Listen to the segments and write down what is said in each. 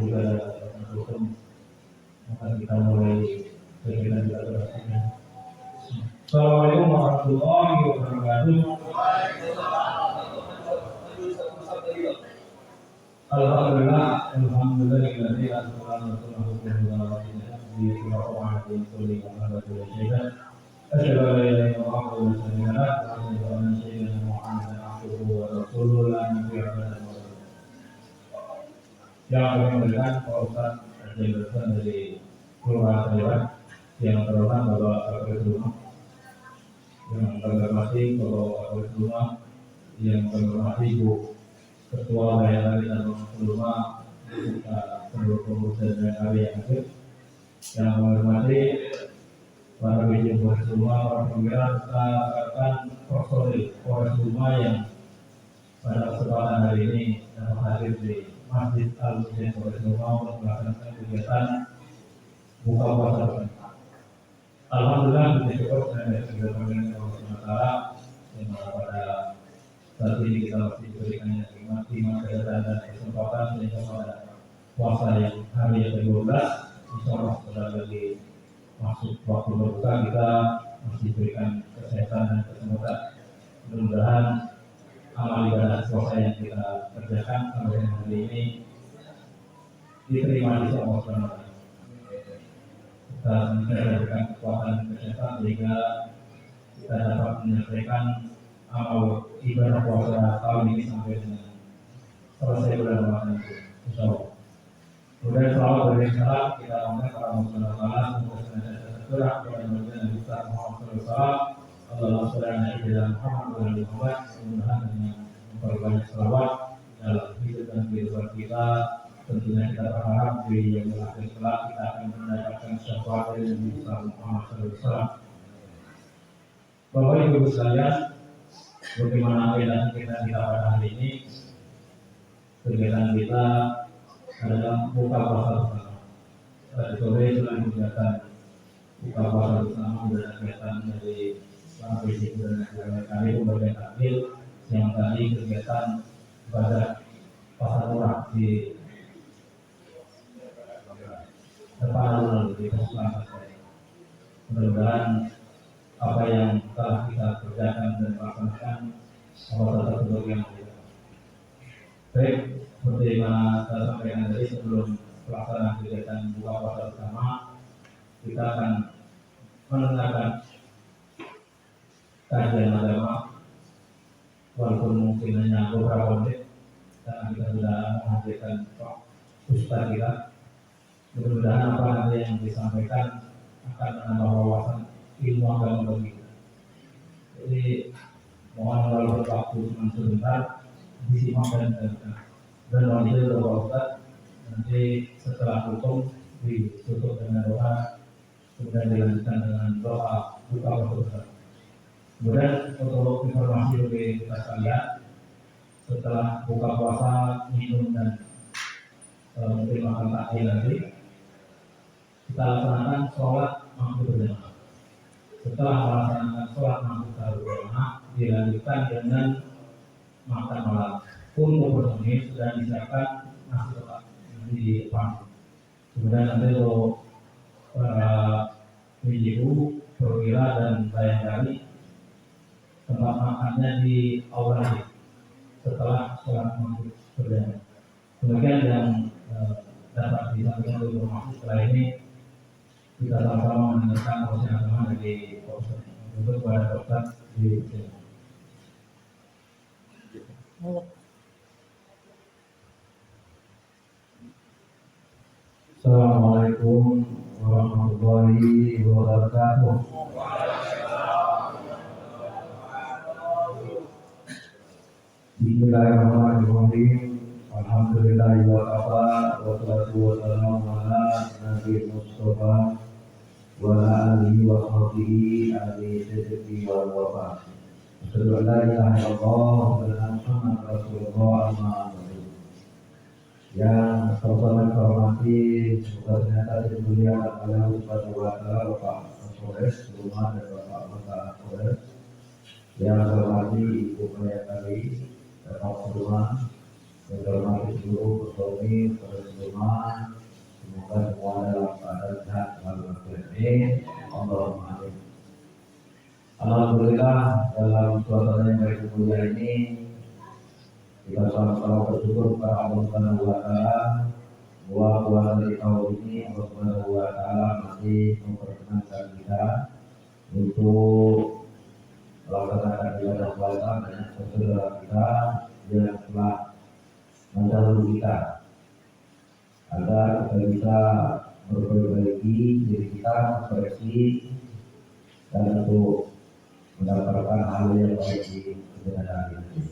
juga ada maka kita mulai kegiatan kita berikutnya. Assalamualaikum warahmatullahi wabarakatuh. Alhamdulillah, alhamdulillahilladzi anzala di Qur'an kulli Muhammadin syaitan. Asyhadu an la ilaha illallah wa asyhadu anna sayyidina Muhammadan abduhu wa rasuluhu la nabiyya ba'dahu. Yang kami muliakan Pak Ustaz Jabatan dari Kelurahan Taliban, yang terhormat Bapak Kapolres Rumah, yang kami hormati Bapak Kapolres Rumah, yang kami hormati Ibu Ketua Bayangkari dan Rumah, seluruh pengurus dan Bayangkari yang hadir, yang kami hormati para pimpinan Polres Rumah, para perwira serta rekan personil Polres Rumah yang pada kesempatan hari ini dapat hadir di Masjid Al-Husain Polres Rumah untuk melaksanakan kegiatan buka puasa bersama. Alhamdulillah, kita syukur dengan kegiatan Allah SWT yang pada saat ini kita masih diberikan yang nikmat kesehatan dan kesempatan sehingga pada puasa yang hari yang ke-12 insya Allah sudah lagi masuk waktu berbuka, kita masih diberikan kesehatan dan kesempatan. Mudah-mudahan amal ibadah puasa yang kita kerjakan sampai hari ini diterima di Allah SWT. Kita memberikan kekuatan kesehatan sehingga kita dapat menyelesaikan amal ibadah puasa tahun ini sampai dengan selesai bulan Ramadan itu. Insyaallah. Kemudian selalu berdoa kita mohon kepada Allah Subhanahu wa taala semoga senantiasa tergerak kepada Nabi besar Muhammad sallallahu alaihi wasallam. Allahumma shalli ala sayyidina Muhammad wa ala Muhammad. Mudah-mudahan dengan memperbanyak selawat dalam hidup dan kehidupan kita, tentunya kita berharap di yang akhir kelak kita akan mendapatkan syafaat dari Nabi besar Muhammad sallallahu alaihi wasallam. Bapak Ibu sekalian, bagaimana kegiatan kita pada hari ini? Kegiatan kita adalah buka puasa bersama. Sore selain kegiatan buka puasa bersama dan kegiatan dari para pimpinan dan negara kami pembagian takjil, yang tadi kegiatan pada pasar murah di depan alun-alun di Pusat. Mudah-mudahan apa yang telah kita kerjakan dan laksanakan Allah tetap sebagai yang mulia. Baik, seperti yang saya sampaikan tadi sebelum pelaksanaan kegiatan buka puasa bersama, kita akan mendengarkan kajian agama, walaupun mungkin hanya beberapa menit, karena kita sudah menghadirkan Pak Ustaz kita. Mudah-mudahan apa nanti yang disampaikan akan menambah wawasan ilmu agama bagi kita. Jadi mohon kalau waktu cuma sebentar disimak dan dengarkan. Dan nanti Bapak Ustaz nanti setelah tutup ditutup dengan doa, kemudian dilanjutkan dengan doa buka puasa. Kemudian untuk informasi bagi kita sekalian, setelah buka puasa minum dan mungkin makan takjil nanti, kita laksanakan sholat maghrib berjamaah. Setelah melaksanakan sholat maghrib berjamaah, dilanjutkan dengan makan malam. Untuk personil sudah disiapkan nasi kotak di depan. Kemudian nanti untuk ibu, perwira dan bayangkari tempat makannya di aula setelah sholat maghrib berjamaah. Kemudian yang dapat disampaikan oleh informasi setelah ini, kita sama-sama mendengarkan proses agama dari Ustaz untuk kepada Ustaz di sini. Assalamualaikum warahmatullahi wabarakatuh. Bismillahirrahmanirrahim. Alhamdulillahi wa kafa wa salatu wa salamu ala Nabi Mustafa wa alihi wa sahbihi alihi siddiqi wa wafa. Asyhadu an la ilaha illallah wa anna Muhammadar Rasulullah amma ba'du. Yang terhormat hormati, semoga ternyata dimuliakan oleh Allah Subhanahu wa taala Bapak Kapolres Rumah dan Bapak Kapolres. Yang terhormati Ibu Bayangkari, Bapak Rumah, Yang terhormat seluruh personil rumah, semoga semua dalam keadaan sehat walafiat. Allahumma amin. Alhamdulillah, dalam suasana yang baik mulia ini kita sama-sama bersyukur kepada Allah Subhanahu wa taala bahwa puasa di tahun ini Allah Subhanahu wa taala masih memperkenankan kita untuk melaksanakan ibadah puasa dengan saudara kita yang telah mendahului kita, agar kita bisa memperbaiki diri kita, koreksi, dan untuk mendapatkan hal yang baik di kemudian hari ini.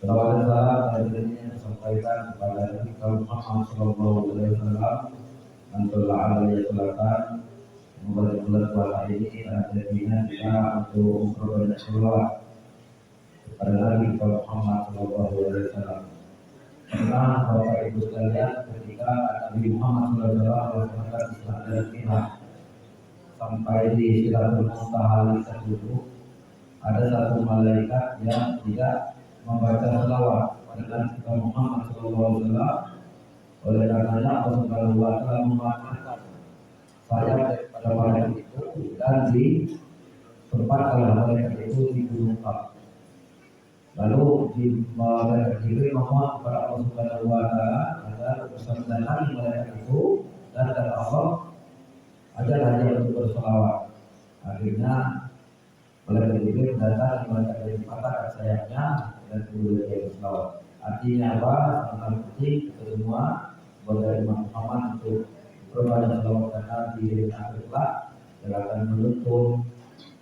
Salawat dan salam dari dirinya disampaikan kepada Nabi Muhammad Sallallahu Alaihi Wasallam dan telah alaihi salatan. Semoga di bulan puasa ini ada keinginan kita untuk memperbanyak salawat kepada Nabi Muhammad Sallallahu Alaihi Wasallam. Karena Bapak Ibu sekalian, ketika Nabi Muhammad Sallallahu Alaihi Wasallam Islam dan Iman sampai di Sidratul Muntaha itu, ada satu malaikat yang tidak membaca selawat pada Nabi Muhammad SAW. Oleh karenanya Allah Subhanahu wa taala mengatakan saya pada malaikat itu dan di tempat malaikat itu di gunung Kaf. Lalu di malaikat itu memohon kepada Allah Subhanahu wa taala agar bersama-sama malaikat itu dan kata Allah ajarlah dia untuk berselawat. Akhirnya malaikat itu datang, malaikat itu patahkan sayapnya dan kemudian dia berselawat. Artinya apa? Sangat penting kita semua sebagai umat Muhammad untuk berbanyak selawat karena di akhir kelak yang akan menuntun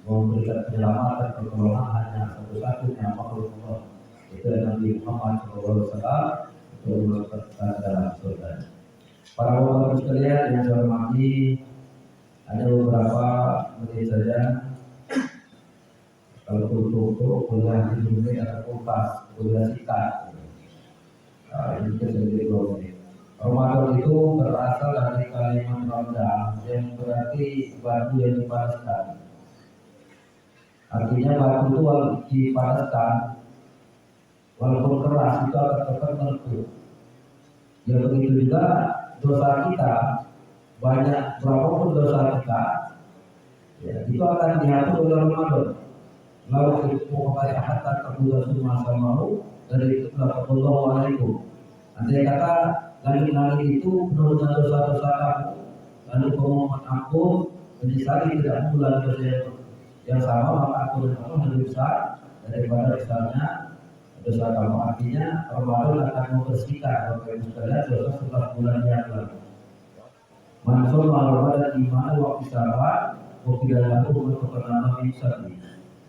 memberikan penyelamatan pertolongan hanya satu-satunya makhluk Allah, itu Nabi Muhammad SAW untuk melakukan dalam surga. Para bapak sekalian yang saya hormati, ada beberapa menit saja. Kalau tutup kuliah di dunia ada kompas, kuliah sikat. Ini sendiri 2 menit. Ramadan itu berasal dari kalimat Ramadan yang berarti batu yang dipanaskan. Artinya batu itu walaupun dipanaskan, walaupun keras itu akan tetap melepuh. Ya begitu juga dosa kita, banyak berapapun dosa kita, ya, itu akan dihapus oleh Ramadan. Lalu itu mengenai hatta terbuka semua samahu dari itu Allahu alaikum. Andai kata langit-langit itu penuh dengan dosa-dosa kamu, lalu kamu mohon ampun, menyesali tidak mengulangi dosa yang sama, maka ampun kamu lebih besar daripada misalnya dosa kamu. Artinya Ramadan akan membersihkan Bapak Ibu sekalian dosa setelah bulan yang lalu. Mansur Ramadan di mana waktu sahabat, waktu dalam umur keperluan Nabi.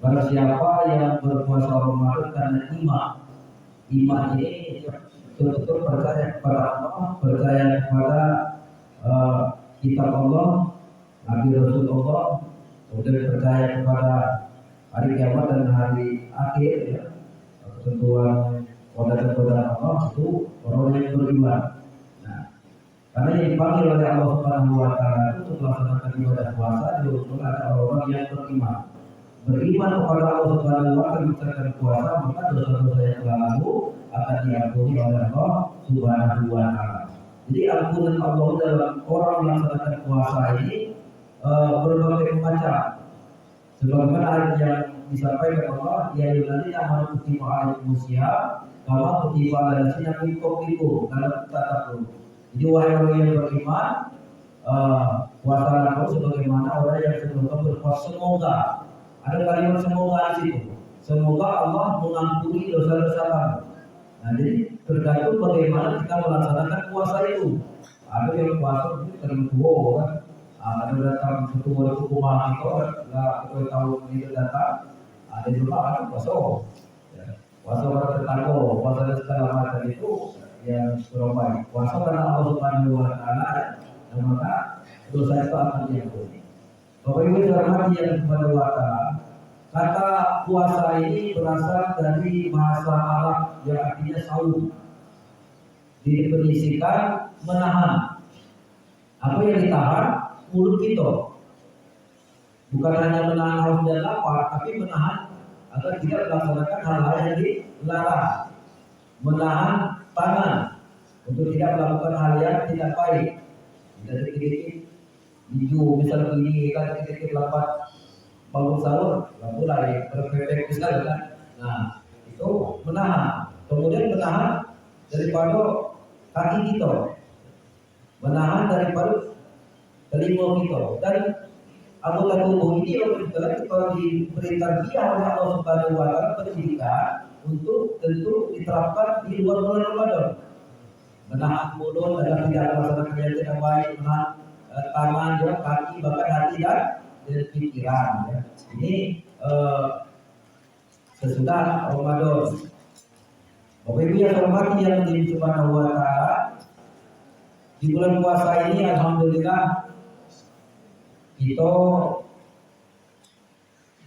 Barang siapa yang berpuasa Ramadan karena iman ini betul-betul percaya kepada Allah, percaya kepada kitab Allah, Nabi Rasulullah, kemudian percaya kepada hari kiamat dan hari akhir, ya, ketentuan kodrat-kodrat Allah, itu orang yang beriman. Nah, karena yang dipanggil oleh Allah Subhanahu wa taala untuk melaksanakan ibadah puasa diusul ada orang yang beriman kepada Allah Subhanahu wa taala mengerjakan puasa, maka dosa-dosa yang lalu akan diampuni oleh Allah Subhanahu wa taala. Jadi ampunan Allah dalam orang melaksanakan puasa ini berbagai macam. Sebagaimana ayat yang disampaikan Allah, ya yulani amal kutiba alaihimusya, kama kutiba alaihisina itu dalam tataku. Jadi wahai orang yang beriman, puasa kamu sebagaimana orang yang sebelumnya berpuasa. Semoga ada kalimat semoga di situ. Semoga Allah mengampuni dosa-dosa kamu. Nah, jadi tergantung bagaimana kita melaksanakan puasa itu. Ada yang puasa itu tertentu kan. Ada datang satu bulan hukuman itu, nggak tahu itu datang. Ada juga ada puasa. Ya. Puasa orang tertentu, puasa dan segala macam itu yang berubah. Puasa karena Allah Subhanahu wa taala, dan maka dosa itu akan diampuni. Bapak Ibu hormati yang kepada Allah, kata puasa ini berasal dari bahasa Arab yang artinya saum. Didefinisikan menahan. Apa yang ditahan? Mulut kita. Bukan hanya menahan haus dan lapar, tapi menahan agar tidak melaksanakan hal-hal yang dilarang. Menahan tangan untuk tidak melakukan hal yang tidak baik. Tidak dikit-dikit hijau misal ini kan dikit-dikit lambat bangun sahur, mulai berpepek misal kan. Nah itu menahan. Kemudian menahan daripada kaki kita, menahan daripada telinga kita, dan anggota tubuh ini kita diberi tarbiyah oleh Allah Subhanahu wa taala, pendidikan untuk tentu diterapkan di luar bulan Ramadan. Menahan mulut dalam tidak melaksanakan yang tidak baik, menahan tangan, ya, kaki, bahkan hati dan pikiran. Ya. Ini sesudah Ramadan. Bapak Ibu yang hormati yang di Subhanahu wa taala, di bulan puasa ini alhamdulillah kita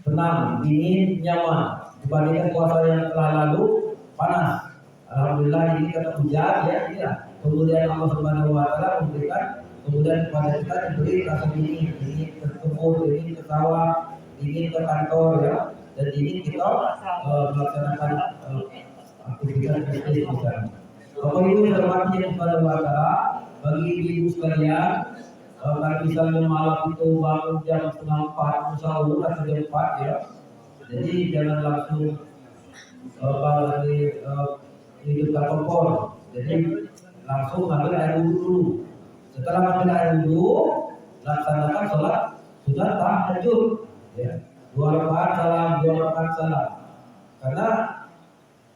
tenang, dingin, nyaman dibandingkan puasa yang telah lalu panas. Alhamdulillah ini kata hujan ya, iya. Kemudian Allah Subhanahu wa taala memberikan kemudian kepada kita diberi rasa dingin ke kebun, dingin ke sawah, dingin ke kantor ya, dan dingin kita melaksanakan aktivitas bisnis kita. Bapak Ibu yang hormati yang Subhanahu wa taala, bagi ibu sekalian, kalau misalnya malam itu bangun jam 3:30 sahur atau jam 4 ya, jadi jangan langsung hidupkan kompor. Jadi langsung ambil air wudhu dulu. Setelah ambil air wudhu, laksanakan sholat sunat tahajud. Ya, 2 rakaat salam, 2 rakaat salam. Karena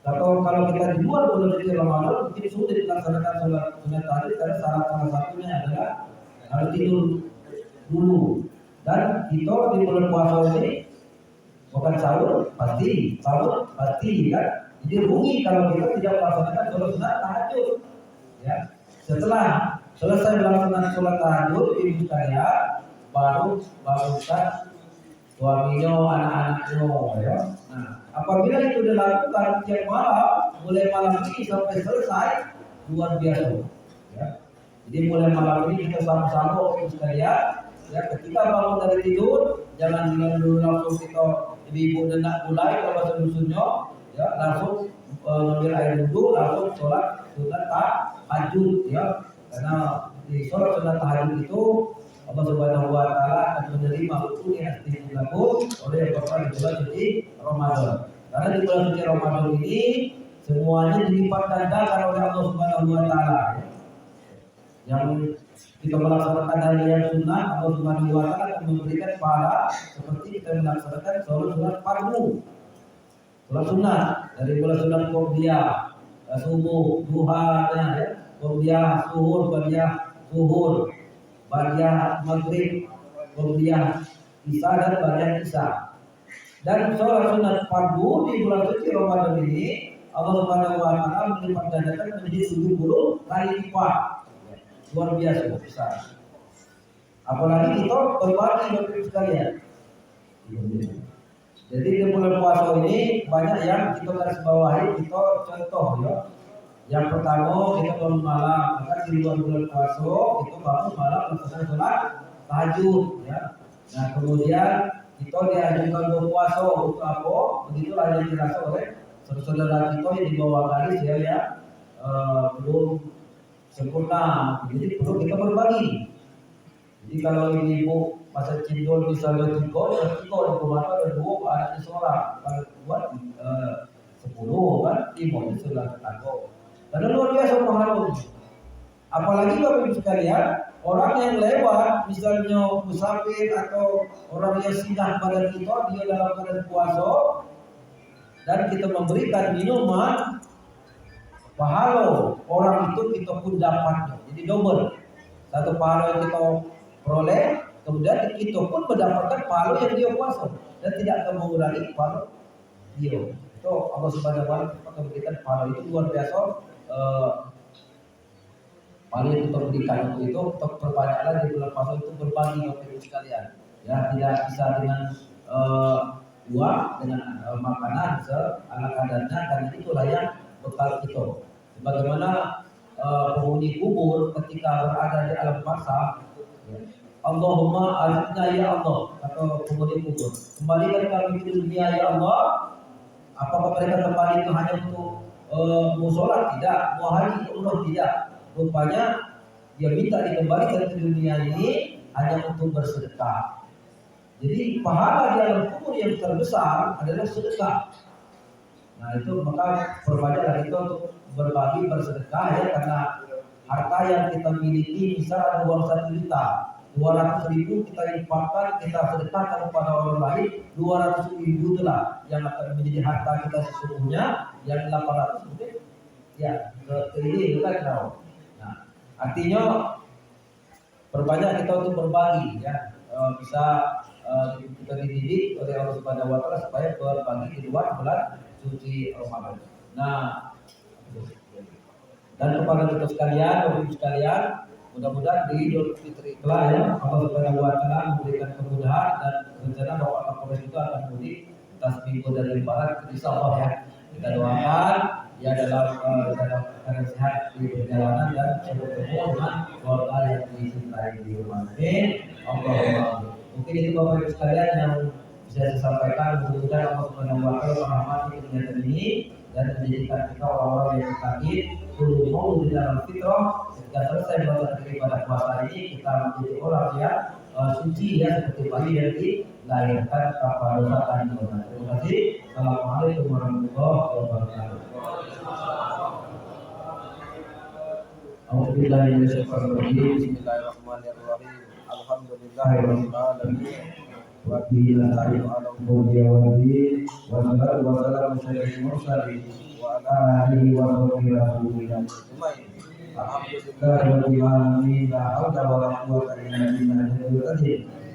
kalau kita di luar bulan suci Ramadan mungkin sulit melaksanakan sholat sunat tahajud karena salah satunya adalah harus tidur dulu. Dan kita di bulan puasa ini bukan sahur pasti kan. Jadi rugi kalau kita tidak melaksanakan sholat sunat tahajud. Ya. Setelah selesai melaksanakan sholat tahajud, ibu sekalian baru bangunkan suaminya, anak-anaknya. Ya. Nah, apabila itu dilakukan tiap malam, mulai malam ini sampai selesai, luar biasa. Ya. Jadi mulai malam ini kita sama-sama ibu sekalian, ya, ketika bangun dari tidur, jangan dulu langsung kita ibu dan mulai kalau selusunya, ya, langsung mengambil air wudhu, langsung sholat sunat tahajud, ya, karena di sholat sunat tahajud itu Allah Subhanahu wa taala akan menerima hukum yang dilakukan oleh Bapak di bulan suci Ramadan. Karena di bulan suci Ramadan ini semuanya dilipat gandakan oleh Allah Subhanahu wa taala. Yang kita melaksanakan hal yang sunnah, Allah Subhanahu wa taala akan memberikan pahala seperti kita melaksanakan sholat sunat fardu. Sholat sunat dari bulan sunat qobliyah, subuh, duha, ya, qobliyah, zuhur, zuhur, ba'diyah maghrib, qobliyah isya dan ba'diyah isya. Dan sholat sunat fardu di bulan suci Ramadan ini Allah Subhanahu wa taala melipat gandakan menjadi 70 kali lipat. Luar biasa besar. Apalagi kita berbagi Bapak sekalian. Jadi di bulan puasa ini banyak yang kita garis bawahi, kita contoh ya. Yang pertama kita bangun malam, maka di luar bulan puasa kita bangun malam melaksanakan sholat tahajud ya. Nah kemudian kita diajarkan berpuasa untuk apa? Begitulah yang dirasa oleh saudara kita yang di bawah garis ya, belum sempurna. Jadi perlu kita berbagi. Jadi kalau ibu masa cendol misalnya 3 di rumah ada 2 anaknya seorang, kalau buat 10 kan 5 itu sudah tetangga. Karena luar biasa pahalanya. Apalagi Bapak Ibu sekalian, orang yang lewat misalnya musafir atau orang yang singgah pada kita, dia dalam keadaan puasa dan kita memberikan minuman, pahala orang itu kita pun dapat. Jadi double. Satu pahala yang kita peroleh, kemudian kita pun mendapatkan pahala yang dia puasa dan tidak akan mengurangi pahala dia. Itu Allah Subhanahu wa taala akan memberikan pahala itu luar biasa. Pahala yang kita berikan itu untuk perbanyaklah di bulan puasa itu berbagi Bapak Ibu sekalian. Ya, tidak bisa dengan uang, dengan makanan ala kadarnya, dan itulah yang bekal kita. Sebagaimana penghuni kubur ketika berada di alam barzakh, ya, Allahumma azibna ya Allah, atau penghuni kubur, kembalikan kami ke dunia ya Allah. Apakah mereka kembali itu hanya untuk mau sholat tidak, mau haji umroh tidak. Rupanya dia minta dikembalikan ke dunia ini hanya untuk bersedekah. Jadi pahala di alam kubur yang terbesar adalah sedekah. Nah itu maka perbanyaklah kita untuk berbagi bersedekah ya, karena harta yang kita miliki misalnya uang 1 juta, 200.000 kita infakkan, kita sedekahkan kepada orang lain, 200.000 itulah yang akan menjadi harta kita sesungguhnya, yang 800 mungkin ya ke ini bukan tahu. Nah artinya perbanyak kita untuk berbagi ya, bisa kita dididik oleh Allah Subhanahu wa taala supaya berbagi di luar bulan suci Ramadan. Nah, dan kepada kita sekalian, Bapak Ibu sekalian, mudah-mudahan di Idul Fitri kelak ya, Allah Subhanahu wa taala memberikan kemudahan dan rencana Bapak Kapolres itu akan mudik atas minggu dari Lebaran, insyaallah ya. Kita doakan ya dalam keadaan sehat di perjalanan dan bertemu dengan keluarga yang dicintai di rumah. Amin. Allahumma. Mungkin itu Bapak Ibu sekalian yang bisa saya sampaikan. Mudah-mudahan Allah Subhanahu wa taala merahmati kegiatan ini dan menjadikan kita orang-orang yang sakit turun mau di dalam fitrah. Ketika selesai melakukan ibadah puasa ini, kita menjadi orang yang suci ya, seperti bayi yang dilahirkan tanpa dosa dan dosa. Terima kasih. Assalamualaikum warahmatullahi wabarakatuh. Bismillahirrahmanirrahim. Alhamdulillahirabbil alamin. Wa bihi nasta'inu ala umuri waddin. Wassalatu wassalamu ala mursalin wa ala alihi wa sahbihi ajma'in. Alhamdulillahirabbil alamin. La haula wa la quwwata illa billah.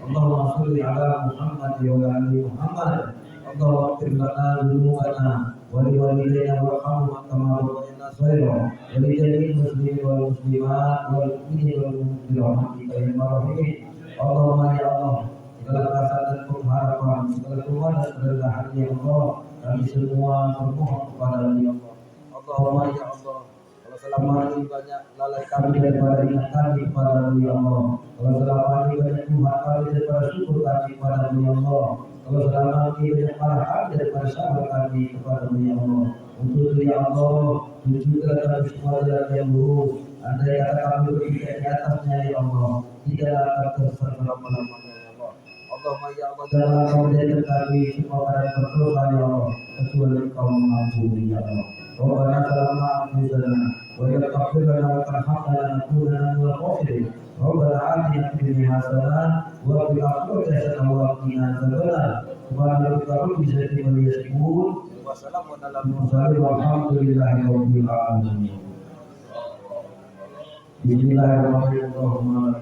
Allahumma shalli ala Muhammad wa ala ali Muhammad. Allahumma ighfir lana dhunubana wa li walidayna warhamhum kama rabbayana shaghira wa li jami'il muslimin wal muslimat wal mu'minin wal mu'minat bi rahmatika. Allahumma ya Allah, segala perasaan dan pengharapan, segala keluhan dan kerendahan ya Allah, kami semua bermohon kepada-Mu ya Allah. Allahumma ya Allah, kalau selama ini banyak lalai kami daripada ingat kami kepada-Mu ya Allah, kalau selama ini banyak Tuhan kami daripada syukur kami kepada-Mu ya Allah, kalau selama ini banyak marah kami daripada sabar kami kepada-Mu ya Allah. Untuk itu ya Allah, tunjukkan kami semua jalan yang lurus. Andai kata kami berpikir di atasnya ya Allah, tidaklah akan tersesat lama-lamanya ya Allah. Allahumma ya Allah, jangan kau jadikan kami semua pada berdosa ya Allah, kecuali Kau mengampuni ya Allah. Rabbana salamna anfusana wa yaghfir lana wa tarhamna lanakunanna minal khasirin. Rabbana atina fid dunya hasanah wa fil akhirati hasanah wa qina adzabannar. Subhana rabbika rabbil izzati amma yasifun wa salamun alal mursalin walhamdulillahi rabbil alamin. Bismillahirrahmanirrahim. Muhammad